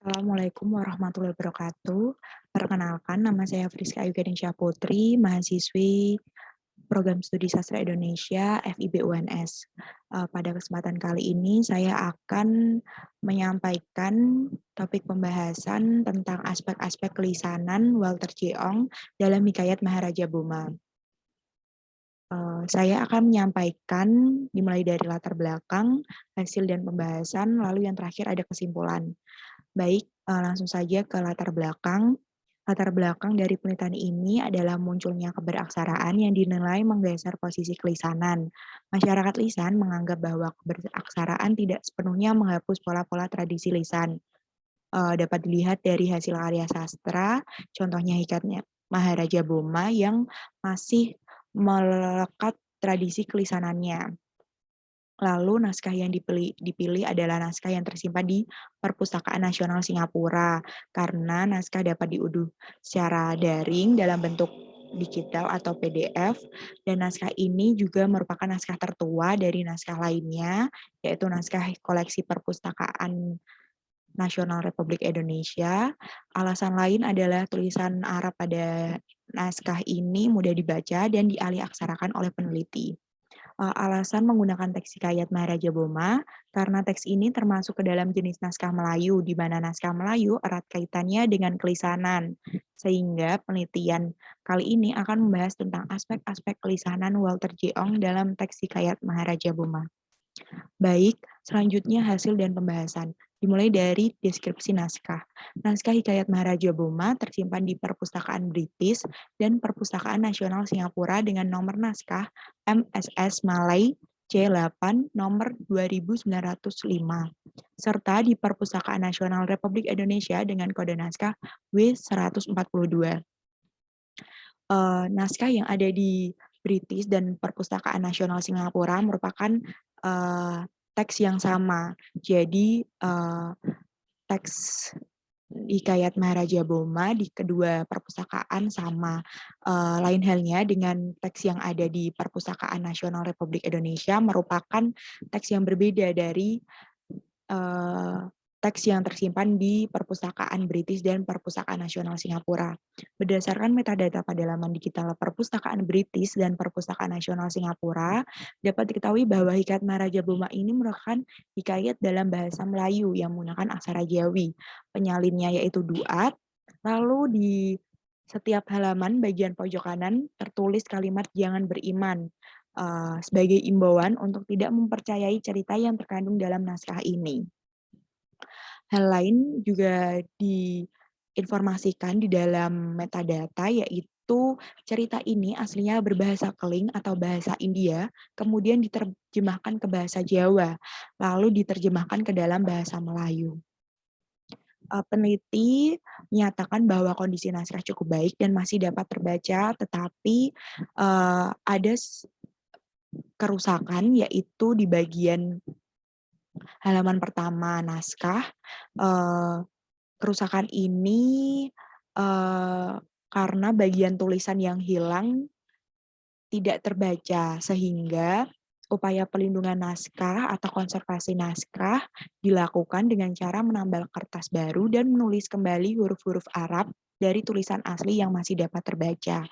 Assalamualaikum warahmatullahi wabarakatuh. Perkenalkan, nama saya Friska Ayu Gading Putri, mahasiswi Program Studi Sastra Indonesia FIB UNS. Pada kesempatan kali ini saya akan menyampaikan topik pembahasan tentang aspek-aspek kelisanan Walter J. Ong dalam Hikayat Maharaja Boma. Saya akan menyampaikan dimulai dari latar belakang, hasil dan pembahasan, lalu yang terakhir ada kesimpulan. Baik, langsung saja ke latar belakang. Latar belakang dari penelitian ini adalah munculnya keberaksaraan yang dinilai menggeser posisi kelisanan. Masyarakat lisan menganggap bahwa keberaksaraan tidak sepenuhnya menghapus pola-pola tradisi lisan. Dapat dilihat dari hasil karya sastra, contohnya Hikayatnya Maharaja Boma yang masih melekat tradisi kelisanannya. Lalu naskah yang dipilih adalah naskah yang tersimpan di Perpustakaan Nasional Singapura, karena naskah dapat diunduh secara daring dalam bentuk digital atau PDF, dan naskah ini juga merupakan naskah tertua dari naskah lainnya, yaitu naskah koleksi Perpustakaan Nasional Republik Indonesia. Alasan lain adalah tulisan Arab pada naskah ini mudah dibaca dan dialih-aksarakan oleh peneliti. Alasan menggunakan teks Hikayat Maharaja Boma, karena teks ini termasuk ke dalam jenis naskah Melayu, di mana naskah Melayu erat kaitannya dengan kelisanan. Sehingga penelitian kali ini akan membahas tentang aspek-aspek kelisanan Walter J. Ong dalam teks Hikayat Maharaja Boma. Baik, selanjutnya hasil dan pembahasan. Dimulai dari deskripsi naskah. Naskah Hikayat Maharaja Boma tersimpan di Perpustakaan British dan Perpustakaan Nasional Singapura dengan nomor naskah MSS Malay C8 nomor 2905, serta di Perpustakaan Nasional Republik Indonesia dengan kode naskah W142. Naskah yang ada di British dan Perpustakaan Nasional Singapura merupakan teks yang sama. Jadi teks Hikayat Maharaja Boma di kedua perpustakaan sama. Lain halnya dengan teks yang ada di Perpustakaan Nasional Republik Indonesia merupakan teks yang berbeda dari teks yang tersimpan di Perpustakaan British dan Perpustakaan Nasional Singapura. Berdasarkan metadata pada laman digital Perpustakaan British dan Perpustakaan Nasional Singapura, dapat diketahui bahwa Hikayat Maharaja Boma ini merupakan hikayat dalam bahasa Melayu yang menggunakan aksara Jawi. Penyalinnya yaitu duat, lalu di setiap halaman bagian pojok kanan tertulis kalimat jangan beriman, sebagai imbauan untuk tidak mempercayai cerita yang terkandung dalam naskah ini. Hal lain juga diinformasikan di dalam metadata, yaitu cerita ini aslinya berbahasa Keling atau bahasa India, kemudian diterjemahkan ke bahasa Jawa, lalu diterjemahkan ke dalam bahasa Melayu. Peneliti menyatakan bahwa kondisi naskah cukup baik dan masih dapat terbaca, tetapi ada kerusakan, yaitu di bagian halaman pertama naskah. Kerusakan ini karena bagian tulisan yang hilang tidak terbaca, sehingga upaya pelindungan naskah atau konservasi naskah dilakukan dengan cara menambal kertas baru dan menulis kembali huruf-huruf Arab dari tulisan asli yang masih dapat terbaca.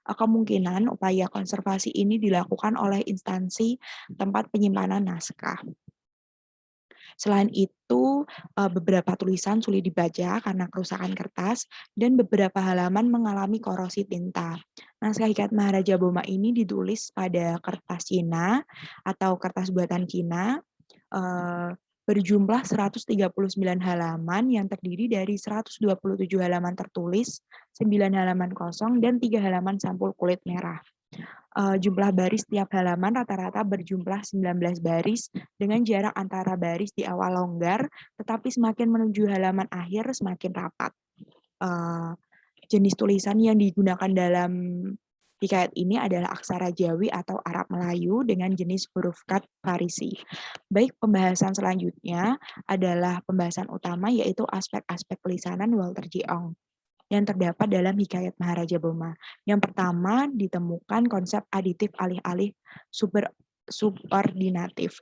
Kemungkinan upaya konservasi ini dilakukan oleh instansi tempat penyimpanan naskah. Selain itu, beberapa tulisan sulit dibaca karena kerusakan kertas dan beberapa halaman mengalami korosi tinta. Naskah Hikayat Maharaja Boma ini ditulis pada kertas Cina atau kertas buatan Cina, berjumlah 139 halaman yang terdiri dari 127 halaman tertulis, 9 halaman kosong, dan 3 halaman sampul kulit merah. Jumlah baris tiap halaman rata-rata berjumlah 19 baris dengan jarak antara baris di awal longgar, tetapi semakin menuju halaman akhir semakin rapat. Jenis tulisan yang digunakan dalam hikayat ini adalah aksara Jawi atau Arab Melayu dengan jenis huruf kat Farisi. Baik, pembahasan selanjutnya adalah pembahasan utama, yaitu aspek-aspek kelisanan Walter J. Ong yang terdapat dalam Hikayat Maharaja Boma. Yang pertama, ditemukan konsep aditif alih-alih subordinatif.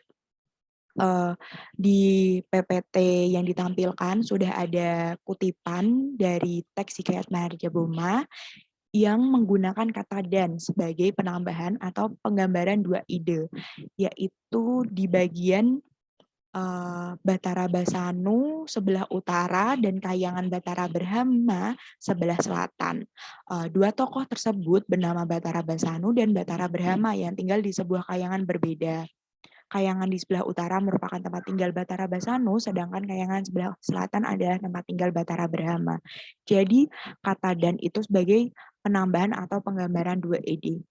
Di PPT yang ditampilkan sudah ada kutipan dari teks Hikayat Maharja Boma yang menggunakan kata dan sebagai penambahan atau penggambaran dua ide, yaitu di bagian Batara Basanu sebelah utara dan Kahyangan Batara Brahma sebelah selatan. Dua tokoh tersebut bernama Batara Basanu dan Batara Brahma yang tinggal di sebuah kahyangan berbeda. Kahyangan di sebelah utara merupakan tempat tinggal Batara Basanu, sedangkan kahyangan sebelah selatan adalah tempat tinggal Batara Brahma. Jadi kata dan itu sebagai penambahan atau penggambaran dua ide.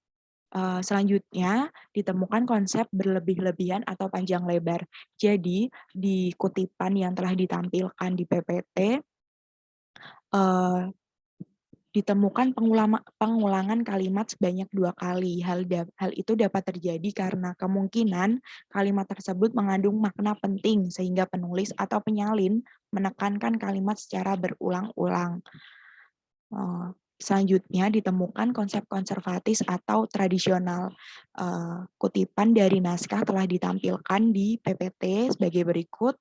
Selanjutnya ditemukan konsep berlebih-lebihan atau panjang lebar. Jadi di kutipan yang telah ditampilkan di PPT ditemukan pengulangan kalimat sebanyak 2 kali. Hal itu dapat terjadi karena kemungkinan kalimat tersebut mengandung makna penting sehingga penulis atau penyalin menekankan kalimat secara berulang-ulang. Selanjutnya ditemukan konsep konservatis atau tradisional. Kutipan dari naskah telah ditampilkan di PPT sebagai berikut.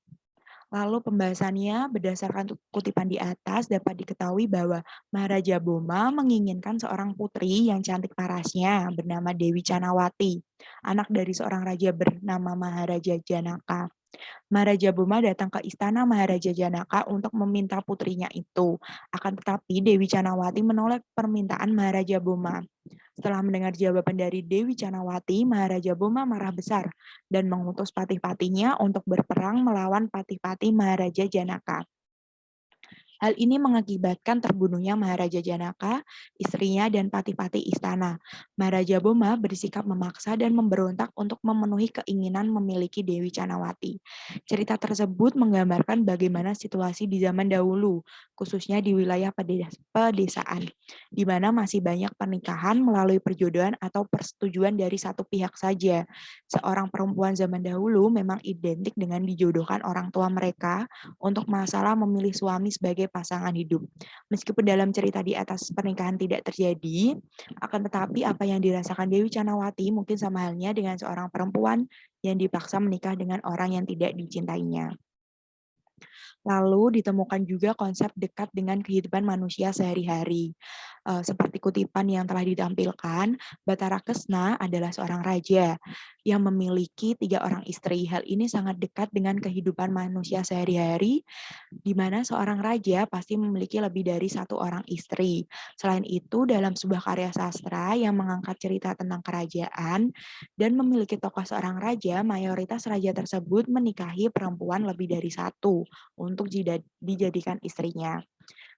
Lalu pembahasannya berdasarkan kutipan di atas dapat diketahui bahwa Maharaja Boma menginginkan seorang putri yang cantik parasnya bernama Dewi Canawati, anak dari seorang raja bernama Maharaja Janaka. Maharaja Boma datang ke istana Maharaja Janaka untuk meminta putrinya itu. Akan tetapi Dewi Canawati menolak permintaan Maharaja Boma. Setelah mendengar jawaban dari Dewi Canawati, Maharaja Boma marah besar dan mengutus patih-patihnya untuk berperang melawan patih-patih Maharaja Janaka. Hal ini mengakibatkan terbunuhnya Maharaja Janaka, istrinya, dan patih-patih istana. Maharaja Boma bersikap memaksa dan memberontak untuk memenuhi keinginan memiliki Dewi Canawati. Cerita tersebut menggambarkan bagaimana situasi di zaman dahulu, khususnya di wilayah pedesaan, di mana masih banyak pernikahan melalui perjodohan atau persetujuan dari satu pihak saja. Seorang perempuan zaman dahulu memang identik dengan dijodohkan orang tua mereka untuk masalah memilih suami sebagai pasangan hidup. Meskipun dalam cerita di atas pernikahan tidak terjadi, akan tetapi apa yang dirasakan Dewi Canawati mungkin sama halnya dengan seorang perempuan yang dipaksa menikah dengan orang yang tidak dicintainya. Lalu ditemukan juga konsep dekat dengan kehidupan manusia sehari-hari. Seperti kutipan yang telah ditampilkan, Batara Kesna adalah seorang raja yang memiliki 3 orang istri. Hal ini sangat dekat dengan kehidupan manusia sehari-hari, di mana seorang raja pasti memiliki lebih dari 1 orang istri. Selain itu, dalam sebuah karya sastra yang mengangkat cerita tentang kerajaan dan memiliki tokoh seorang raja, mayoritas raja tersebut menikahi perempuan lebih dari 1 untuk dijadikan istrinya.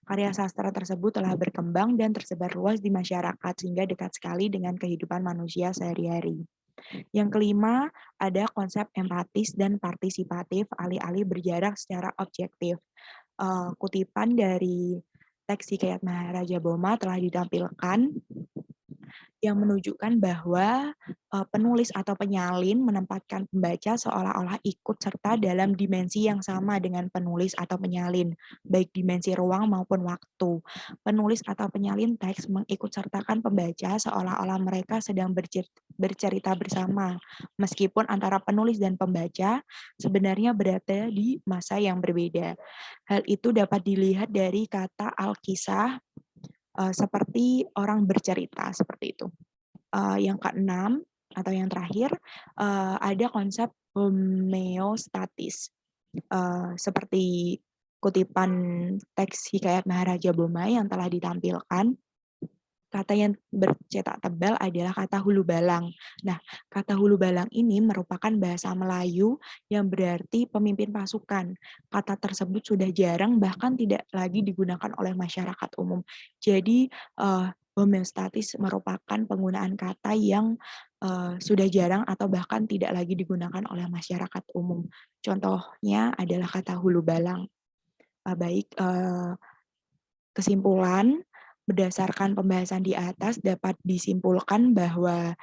Karya sastra tersebut telah berkembang dan tersebar luas di masyarakat sehingga dekat sekali dengan kehidupan manusia sehari-hari. Yang kelima, ada konsep empatis dan partisipatif alih-alih berjarak secara objektif. Kutipan dari teks Hikayat Maharaja Boma telah ditampilkan yang menunjukkan bahwa penulis atau penyalin menempatkan pembaca seolah-olah ikut serta dalam dimensi yang sama dengan penulis atau penyalin, baik dimensi ruang maupun waktu. Penulis atau penyalin teks mengikut sertakan pembaca seolah-olah mereka sedang bercerita bersama, meskipun antara penulis dan pembaca sebenarnya berada di masa yang berbeda. Hal itu dapat dilihat dari kata al-kisah seperti orang bercerita, seperti itu. Yang keenam atau yang terakhir, ada konsep homeostatis. Seperti kutipan teks Hikayat Maharaja Boma yang telah ditampilkan, kata yang bercetak tebal adalah kata hulu balang. Nah, kata hulu balang ini merupakan bahasa Melayu yang berarti pemimpin pasukan. Kata tersebut sudah jarang bahkan tidak lagi digunakan oleh masyarakat umum. Jadi, homeostatis merupakan penggunaan kata yang sudah jarang atau bahkan tidak lagi digunakan oleh masyarakat umum. Contohnya adalah kata hulu balang. Kesimpulan, berdasarkan pembahasan di atas dapat disimpulkan bahwa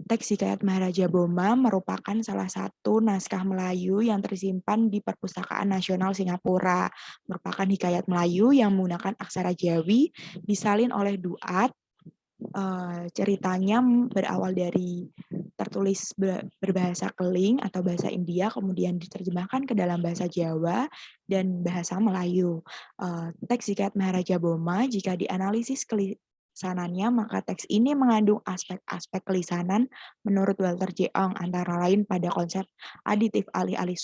teks Hikayat Maharaja Boma merupakan salah satu naskah Melayu yang tersimpan di Perpustakaan Nasional Singapura. Merupakan hikayat Melayu yang menggunakan aksara Jawi, disalin oleh Duat. Ceritanya berawal dari tertulis berbahasa Keling atau bahasa India, kemudian diterjemahkan ke dalam bahasa Jawa dan bahasa Melayu. Teks Hikayat Maharaja Boma, jika dianalisis kelisanannya, maka teks ini mengandung aspek-aspek kelisanan menurut Walter J. Ong, antara lain pada konsep aditif alih-alih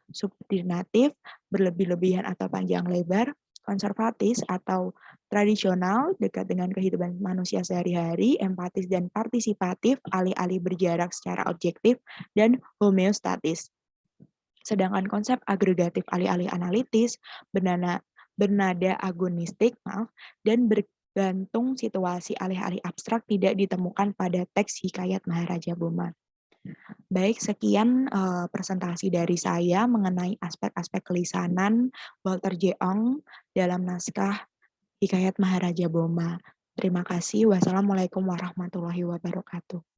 subordinatif, berlebih-lebihan atau panjang lebar, konservatis atau tradisional, dekat dengan kehidupan manusia sehari-hari, empatis dan partisipatif, alih-alih berjarak secara objektif, dan homeostatis. Sedangkan konsep agregatif alih-alih analitis, bernada agonistik, dan bergantung situasi alih-alih abstrak tidak ditemukan pada teks Hikayat Maharaja Boma. Baik, sekian presentasi dari saya mengenai aspek-aspek kelisanan Walter J. Ong dalam naskah Hikayat Maharaja Boma. Terima kasih. Wassalamualaikum warahmatullahi wabarakatuh.